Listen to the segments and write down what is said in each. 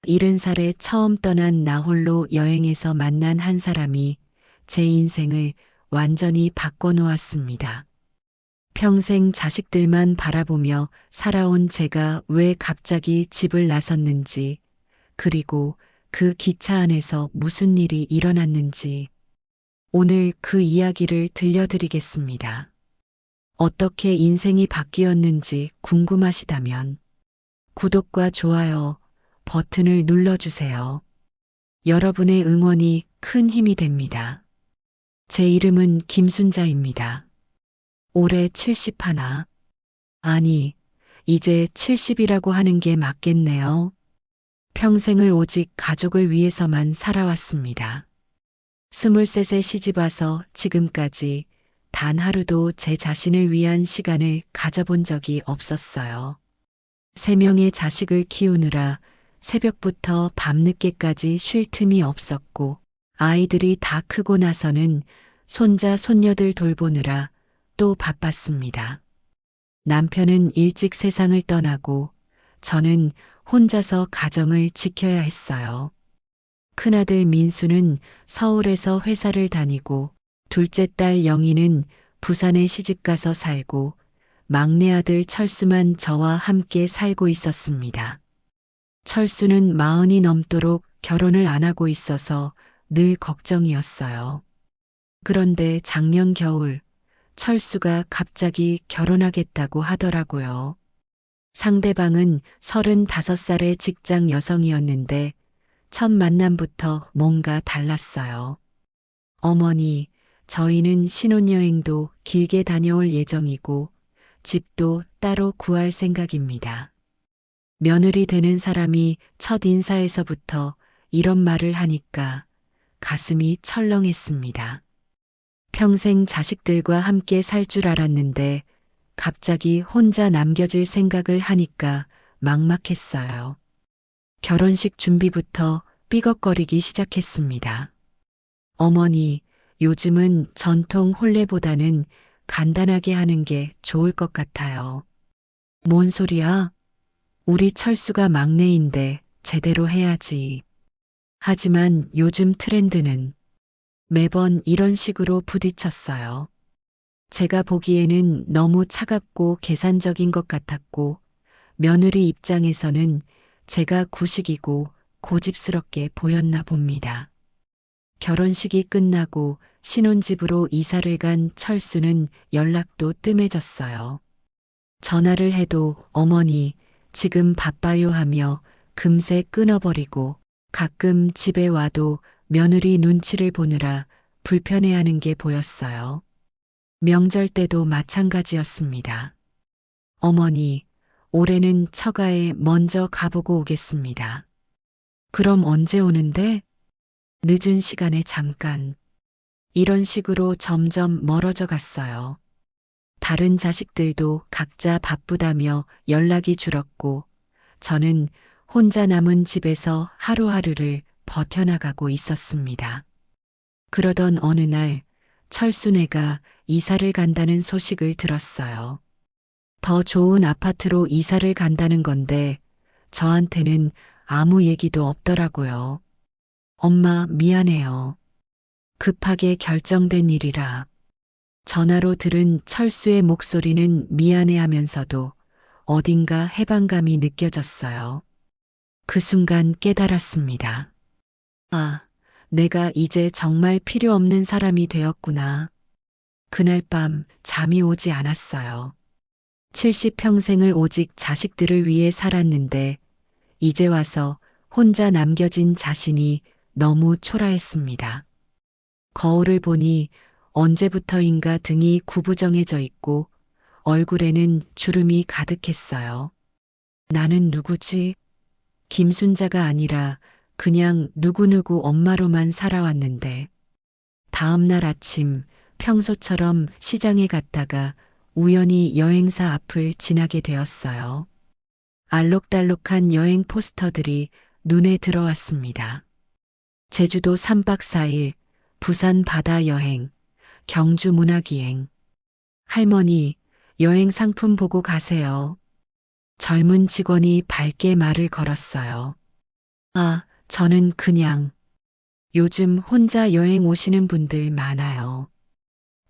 70살에 처음 떠난 나홀로 여행에서 만난 한 사람이 제 인생을 완전히 바꿔놓았습니다. 평생 자식들만 바라보며 살아온 제가 왜 갑자기 집을 나섰는지, 그리고 그 기차 안에서 무슨 일이 일어났는지, 오늘 그 이야기를 들려드리겠습니다. 어떻게 인생이 바뀌었는지 궁금하시다면 구독과 좋아요 버튼을 눌러주세요. 여러분의 응원이 큰 힘이 됩니다. 제 이름은 김순자입니다. 올해 71. 아니, 이제 70이라고 하는 게 맞겠네요. 평생을 오직 가족을 위해서만 살아왔습니다. 23세 시집 와서 지금까지 단 하루도 제 자신을 위한 시간을 가져본 적이 없었어요. 3명의 자식을 키우느라 새벽부터 밤늦게까지 쉴 틈이 없었고, 아이들이 다 크고 나서는 손자, 손녀들 돌보느라 또 바빴습니다. 남편은 일찍 세상을 떠나고 저는 혼자서 가정을 지켜야 했어요. 큰아들 민수는 서울에서 회사를 다니고 둘째 딸 영희는 부산에 시집가서 살고 막내 아들 철수만 저와 함께 살고 있었습니다. 철수는 40이 넘도록 결혼을 안 하고 있어서 늘 걱정이었어요. 그런데 작년 겨울 철수가 갑자기 결혼하겠다고 하더라고요. 상대방은 35살의 직장 여성이었는데 첫 만남부터 뭔가 달랐어요. 어머니, 저희는 신혼여행도 길게 다녀올 예정이고 집도 따로 구할 생각입니다. 며느리 되는 사람이 첫 인사에서부터 이런 말을 하니까 가슴이 철렁했습니다. 평생 자식들과 함께 살 줄 알았는데 갑자기 혼자 남겨질 생각을 하니까 막막했어요. 결혼식 준비부터 삐걱거리기 시작했습니다. 어머니, 요즘은 전통 혼례보다는 간단하게 하는 게 좋을 것 같아요. 뭔 소리야? 우리 철수가 막내인데 제대로 해야지. 하지만 요즘 트렌드는 매번 이런 식으로 부딪혔어요. 제가 보기에는 너무 차갑고 계산적인 것 같았고, 며느리 입장에서는 제가 구식이고 고집스럽게 보였나 봅니다. 결혼식이 끝나고 신혼집으로 이사를 간 철수는 연락도 뜸해졌어요. 전화를 해도 어머니, 지금 바빠요 하며 금세 끊어버리고 가끔 집에 와도 며느리 눈치를 보느라 불편해하는 게 보였어요. 명절 때도 마찬가지였습니다. 어머니, 올해는 처가에 먼저 가보고 오겠습니다. 그럼 언제 오는데? 늦은 시간에 잠깐. 이런 식으로 점점 멀어져 갔어요. 다른 자식들도 각자 바쁘다며 연락이 줄었고, 저는 혼자 남은 집에서 하루하루를 버텨나가고 있었습니다. 그러던 어느 날 철수네가 이사를 간다는 소식을 들었어요. 더 좋은 아파트로 이사를 간다는 건데 저한테는 아무 얘기도 없더라고요. 엄마, 미안해요. 급하게 결정된 일이라. 전화로 들은 철수의 목소리는 미안해하면서도 어딘가 해방감이 느껴졌어요. 그 순간 깨달았습니다. 아, 내가 이제 정말 필요 없는 사람이 되었구나. 그날 밤 잠이 오지 않았어요. 70평생을 오직 자식들을 위해 살았는데 이제 와서 혼자 남겨진 자신이 너무 초라했습니다. 거울을 보니 언제부터인가 등이 구부정해져 있고 얼굴에는 주름이 가득했어요. 나는 누구지? 김순자가 아니라 그냥 누구누구 엄마로만 살아왔는데 다음 날 아침 평소처럼 시장에 갔다가 우연히 여행사 앞을 지나게 되었어요. 알록달록한 여행 포스터들이 눈에 들어왔습니다. 제주도 3박 4일, 부산 바다 여행, 경주 문화기행. 할머니, 여행 상품 보고 가세요. 젊은 직원이 밝게 말을 걸었어요. 저는 그냥 요즘 혼자 여행 오시는 분들 많아요.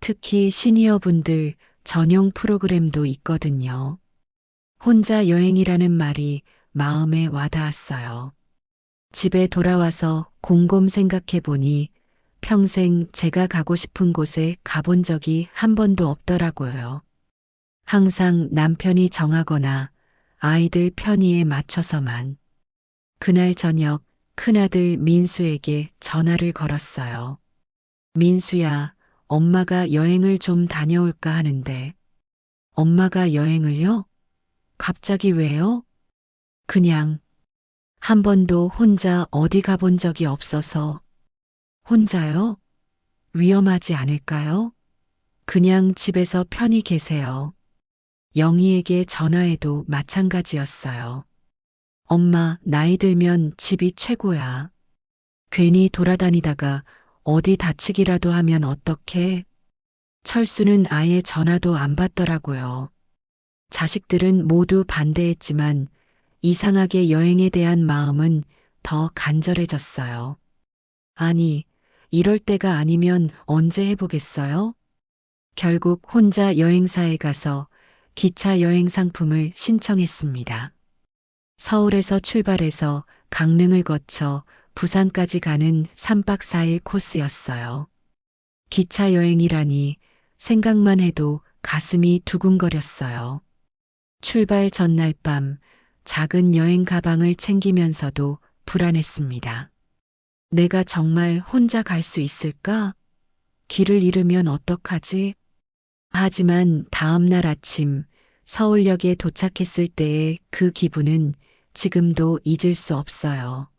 특히 시니어 분들 전용 프로그램도 있거든요. 혼자 여행이라는 말이 마음에 와닿았어요. 집에 돌아와서 곰곰 생각해 보니 평생 제가 가고 싶은 곳에 가본 적이 한 번도 없더라고요. 항상 남편이 정하거나 아이들 편의에 맞춰서만. 그날 저녁 큰아들 민수에게 전화를 걸었어요. 민수야, 엄마가 여행을 좀 다녀올까 하는데. 엄마가 여행을요? 갑자기 왜요? 그냥 한 번도 혼자 어디 가본 적이 없어서. 혼자요? 위험하지 않을까요? 그냥 집에서 편히 계세요. 영희에게 전화해도 마찬가지였어요. 엄마, 나이 들면 집이 최고야. 괜히 돌아다니다가 어디 다치기라도 하면 어떡해? 철수는 아예 전화도 안 받더라고요. 자식들은 모두 반대했지만 이상하게 여행에 대한 마음은 더 간절해졌어요. 아니, 이럴 때가 아니면 언제 해보겠어요? 결국 혼자 여행사에 가서 기차 여행 상품을 신청했습니다. 서울에서 출발해서 강릉을 거쳐 부산까지 가는 3박 4일 코스였어요. 기차 여행이라니 생각만 해도 가슴이 두근거렸어요. 출발 전날 밤 작은 여행 가방을 챙기면서도 불안했습니다. 내가 정말 혼자 갈 수 있을까? 길을 잃으면 어떡하지? 하지만 다음 날 아침 서울역에 도착했을 때의 그 기분은 지금도 잊을 수 없어요.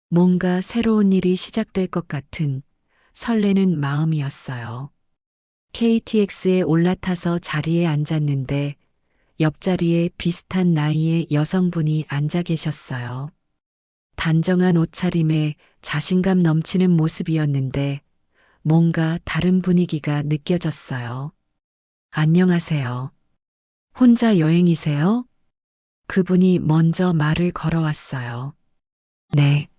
뭔가 새로운 일이 시작될 것 같은 설레는 마음이었어요. KTX에 올라타서 자리에 앉았는데 옆자리에 비슷한 나이의 여성분이 앉아 계셨어요. 단정한 옷차림에 자신감 넘치는 모습이었는데 뭔가 다른 분위기가 느껴졌어요. 안녕하세요. 혼자 여행이세요? 그분이 먼저 말을 걸어왔어요. 네.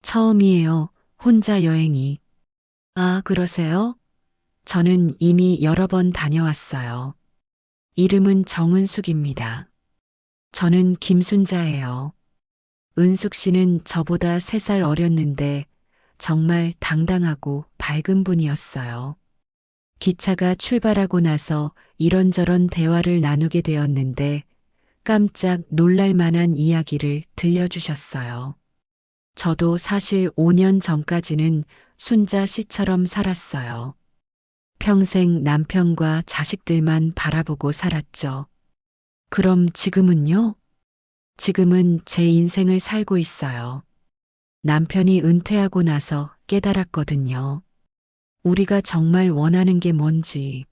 처음이에요. 혼자 여행이. 그러세요? 저는 이미 여러 번 다녀왔어요. 이름은 정은숙입니다. 저는 김순자예요. 은숙 씨는 저보다 3살 어렸는데 정말 당당하고 밝은 분이었어요. 기차가 출발하고 나서 이런저런 대화를 나누게 되었는데 깜짝 놀랄 만한 이야기를 들려주셨어요. 저도 사실 5년 전까지는 순자 씨처럼 살았어요. 평생 남편과 자식들만 바라보고 살았죠. 그럼 지금은요? 지금은 제 인생을 살고 있어요. 남편이 은퇴하고 나서 깨달았거든요. 우리가 정말 원하는 게 뭔지.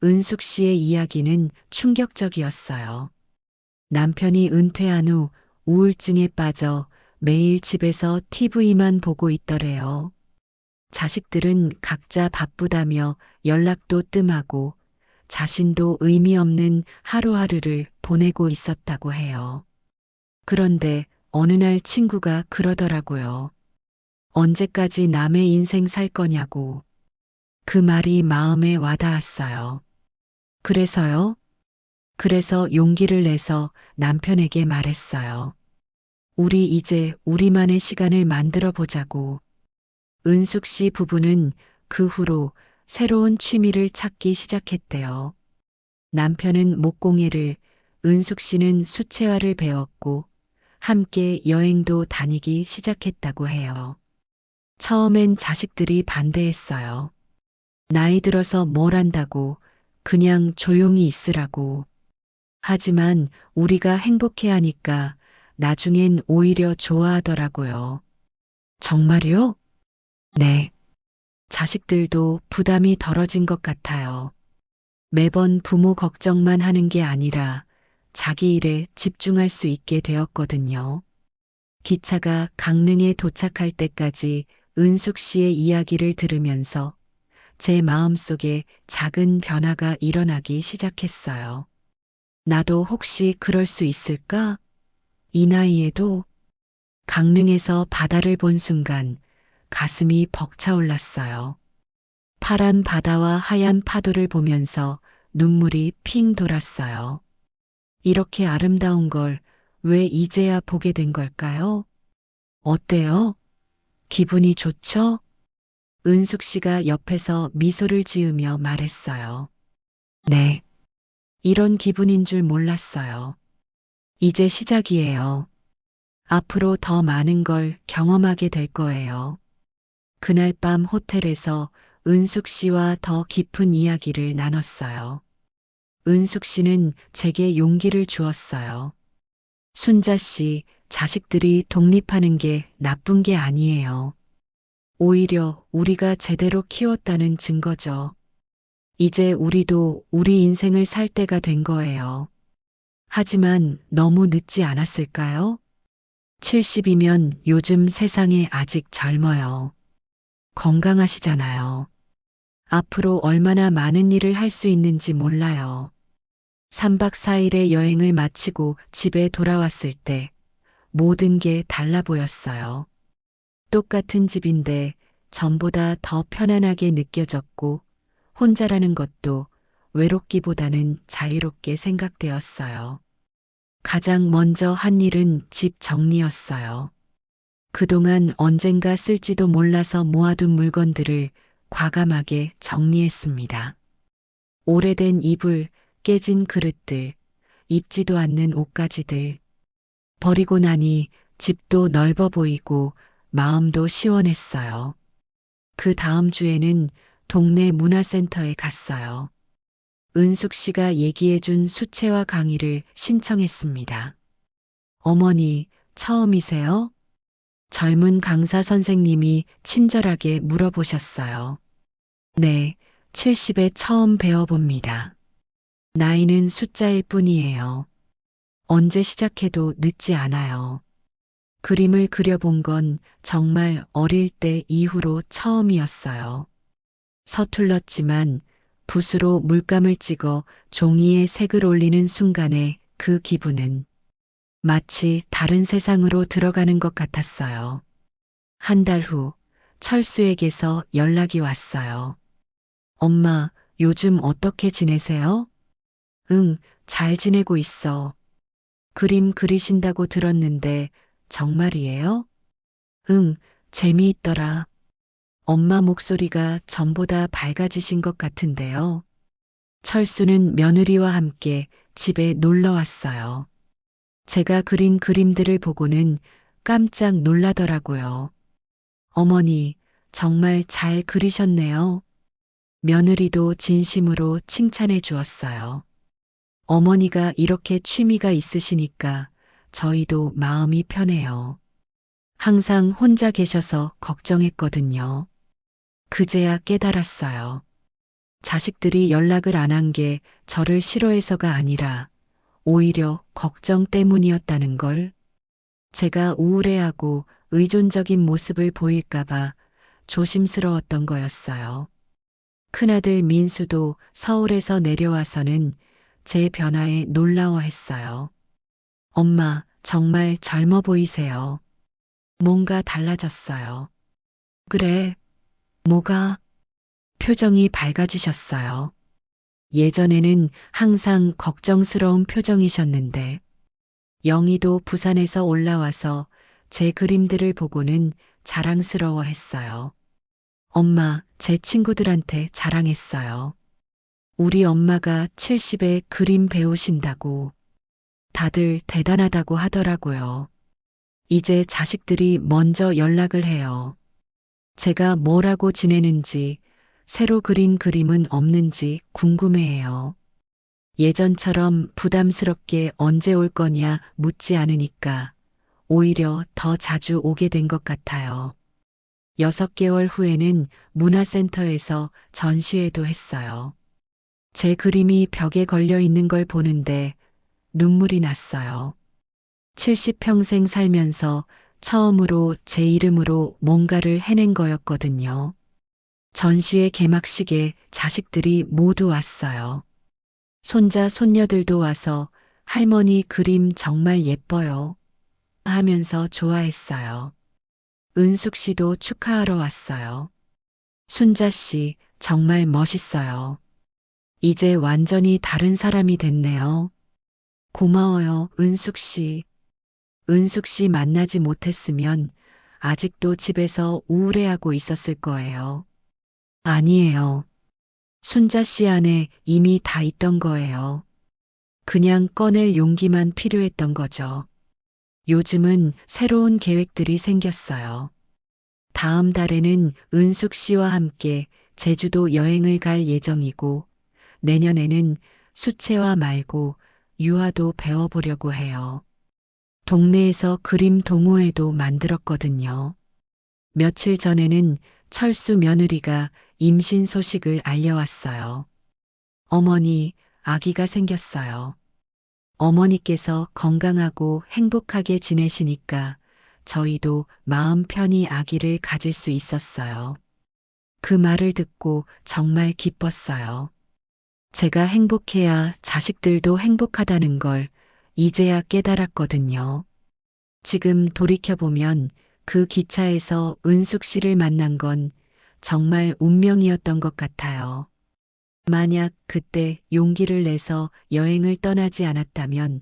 은숙 씨의 이야기는 충격적이었어요. 남편이 은퇴한 후 우울증에 빠져 매일 집에서 TV만 보고 있더래요. 자식들은 각자 바쁘다며 연락도 뜸하고 자신도 의미 없는 하루하루를 보내고 있었다고 해요. 그런데 어느 날 친구가 그러더라고요. 언제까지 남의 인생 살 거냐고. 그 말이 마음에 와닿았어요. 그래서요? 그래서 용기를 내서 남편에게 말했어요. 우리 이제 우리만의 시간을 만들어 보자고. 은숙 씨 부부는 그 후로 새로운 취미를 찾기 시작했대요. 남편은 목공예를, 은숙 씨는 수채화를 배웠고 함께 여행도 다니기 시작했다고 해요. 처음엔 자식들이 반대했어요. 나이 들어서 뭘 한다고, 그냥 조용히 있으라고. 하지만 우리가 행복해 하니까 나중엔 오히려 좋아하더라고요. 정말요? 네. 자식들도 부담이 덜어진 것 같아요. 매번 부모 걱정만 하는 게 아니라 자기 일에 집중할 수 있게 되었거든요. 기차가 강릉에 도착할 때까지 은숙 씨의 이야기를 들으면서 제 마음속에 작은 변화가 일어나기 시작했어요. 나도 혹시 그럴 수 있을까? 이 나이에도? 강릉에서 바다를 본 순간 가슴이 벅차올랐어요. 파란 바다와 하얀 파도를 보면서 눈물이 핑 돌았어요. 이렇게 아름다운 걸 왜 이제야 보게 된 걸까요? 어때요? 기분이 좋죠? 은숙 씨가 옆에서 미소를 지으며 말했어요. 네. 이런 기분인 줄 몰랐어요. 이제 시작이에요. 앞으로 더 많은 걸 경험하게 될 거예요. 그날 밤 호텔에서 은숙 씨와 더 깊은 이야기를 나눴어요. 은숙 씨는 제게 용기를 주었어요. 순자 씨, 자식들이 독립하는 게 나쁜 게 아니에요. 오히려 우리가 제대로 키웠다는 증거죠. 이제 우리도 우리 인생을 살 때가 된 거예요. 하지만 너무 늦지 않았을까요? 70이면 요즘 세상에 아직 젊어요. 건강하시잖아요. 앞으로 얼마나 많은 일을 할 수 있는지 몰라요. 3박 4일의 여행을 마치고 집에 돌아왔을 때 모든 게 달라 보였어요. 똑같은 집인데 전보다 더 편안하게 느껴졌고 혼자라는 것도 외롭기보다는 자유롭게 생각되었어요. 가장 먼저 한 일은 집 정리였어요. 그동안 언젠가 쓸지도 몰라서 모아둔 물건들을 과감하게 정리했습니다. 오래된 이불, 깨진 그릇들, 입지도 않는 옷가지들. 버리고 나니 집도 넓어 보이고 마음도 시원했어요. 그 다음 주에는 동네 문화센터에 갔어요. 은숙 씨가 얘기해준 수채화 강의를 신청했습니다. 어머니, 처음이세요? 젊은 강사 선생님이 친절하게 물어보셨어요. 네, 70에 처음 배워봅니다. 나이는 숫자일 뿐이에요. 언제 시작해도 늦지 않아요. 그림을 그려본 건 정말 어릴 때 이후로 처음이었어요. 서툴렀지만 붓으로 물감을 찍어 종이에 색을 올리는 순간에 그 기분은 마치 다른 세상으로 들어가는 것 같았어요. 한 달 후 철수에게서 연락이 왔어요. 엄마, 요즘 어떻게 지내세요? 응, 잘 지내고 있어. 그림 그리신다고 들었는데 정말이에요? 응, 재미있더라. 엄마 목소리가 전보다 밝아지신 것 같은데요. 철수는 며느리와 함께 집에 놀러 왔어요. 제가 그린 그림들을 보고는 깜짝 놀라더라고요. 어머니, 정말 잘 그리셨네요. 며느리도 진심으로 칭찬해 주었어요. 어머니가 이렇게 취미가 있으시니까 저희도 마음이 편해요. 항상 혼자 계셔서 걱정했거든요. 그제야 깨달았어요. 자식들이 연락을 안 한 게 저를 싫어해서가 아니라 오히려 걱정 때문이었다는 걸. 제가 우울해하고 의존적인 모습을 보일까봐 조심스러웠던 거였어요. 큰아들 민수도 서울에서 내려와서는 제 변화에 놀라워했어요. 엄마, 정말 젊어 보이세요. 뭔가 달라졌어요. 그래, 뭐가? 표정이 밝아지셨어요. 예전에는 항상 걱정스러운 표정이셨는데, 영희도 부산에서 올라와서 제 그림들을 보고는 자랑스러워 했어요. 엄마, 제 친구들한테 자랑했어요. 우리 엄마가 70에 그림 배우신다고. 다들 대단하다고 하더라고요. 이제 자식들이 먼저 연락을 해요. 제가 뭐라고 지내는지, 새로 그린 그림은 없는지 궁금해해요. 예전처럼 부담스럽게 언제 올 거냐 묻지 않으니까 오히려 더 자주 오게 된 것 같아요. 6개월 후에는 문화센터에서 전시회도 했어요. 제 그림이 벽에 걸려 있는 걸 보는데 눈물이 났어요. 70평생 살면서 처음으로 제 이름으로 뭔가를 해낸 거였거든요. 전시회 개막식에 자식들이 모두 왔어요. 손자, 손녀들도 와서 할머니 그림 정말 예뻐요. 하면서 좋아했어요. 은숙 씨도 축하하러 왔어요. 순자 씨, 정말 멋있어요. 이제 완전히 다른 사람이 됐네요. 고마워요, 은숙 씨. 은숙 씨 만나지 못했으면 아직도 집에서 우울해하고 있었을 거예요. 아니에요. 순자 씨 안에 이미 다 있던 거예요. 그냥 꺼낼 용기만 필요했던 거죠. 요즘은 새로운 계획들이 생겼어요. 다음 달에는 은숙 씨와 함께 제주도 여행을 갈 예정이고, 내년에는 수채화 말고 유화도 배워보려고 해요. 동네에서 그림 동호회도 만들었거든요. 며칠 전에는 철수 며느리가 임신 소식을 알려왔어요. 어머니, 아기가 생겼어요. 어머니께서 건강하고 행복하게 지내시니까 저희도 마음 편히 아기를 가질 수 있었어요. 그 말을 듣고 정말 기뻤어요. 제가 행복해야 자식들도 행복하다는 걸 이제야 깨달았거든요. 지금 돌이켜보면 그 기차에서 은숙 씨를 만난 건 정말 운명이었던 것 같아요. 만약 그때 용기를 내서 여행을 떠나지 않았다면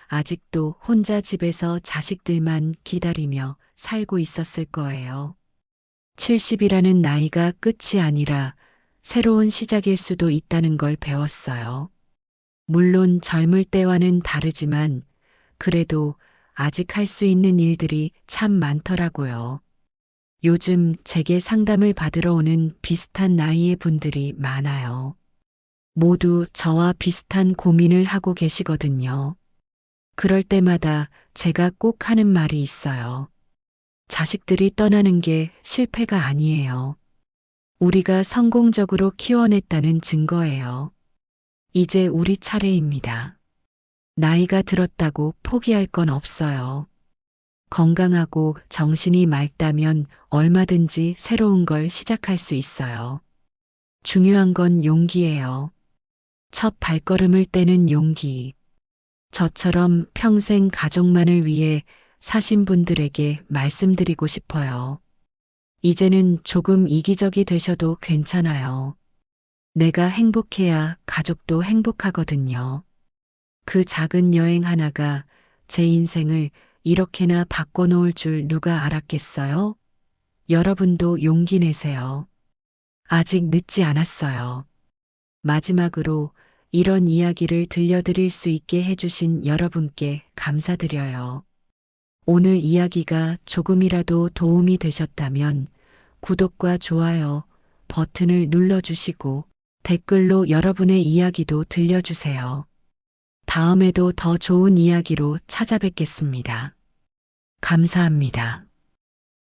아직도 혼자 집에서 자식들만 기다리며 살고 있었을 거예요. 70이라는 나이가 끝이 아니라 새로운 시작일 수도 있다는 걸 배웠어요. 물론 젊을 때와는 다르지만 그래도 아직 할 수 있는 일들이 참 많더라고요. 요즘 제게 상담을 받으러 오는 비슷한 나이의 분들이 많아요. 모두 저와 비슷한 고민을 하고 계시거든요. 그럴 때마다 제가 꼭 하는 말이 있어요. 자식들이 떠나는 게 실패가 아니에요. 우리가 성공적으로 키워냈다는 증거예요. 이제 우리 차례입니다. 나이가 들었다고 포기할 건 없어요. 건강하고 정신이 맑다면 얼마든지 새로운 걸 시작할 수 있어요. 중요한 건 용기예요. 첫 발걸음을 떼는 용기. 저처럼 평생 가족만을 위해 사신 분들에게 말씀드리고 싶어요. 이제는 조금 이기적이 되셔도 괜찮아요. 내가 행복해야 가족도 행복하거든요. 그 작은 여행 하나가 제 인생을 이렇게나 바꿔놓을 줄 누가 알았겠어요? 여러분도 용기 내세요. 아직 늦지 않았어요. 마지막으로 이런 이야기를 들려드릴 수 있게 해주신 여러분께 감사드려요. 오늘 이야기가 조금이라도 도움이 되셨다면 구독과 좋아요 버튼을 눌러주시고 댓글로 여러분의 이야기도 들려주세요. 다음에도 더 좋은 이야기로 찾아뵙겠습니다. 감사합니다.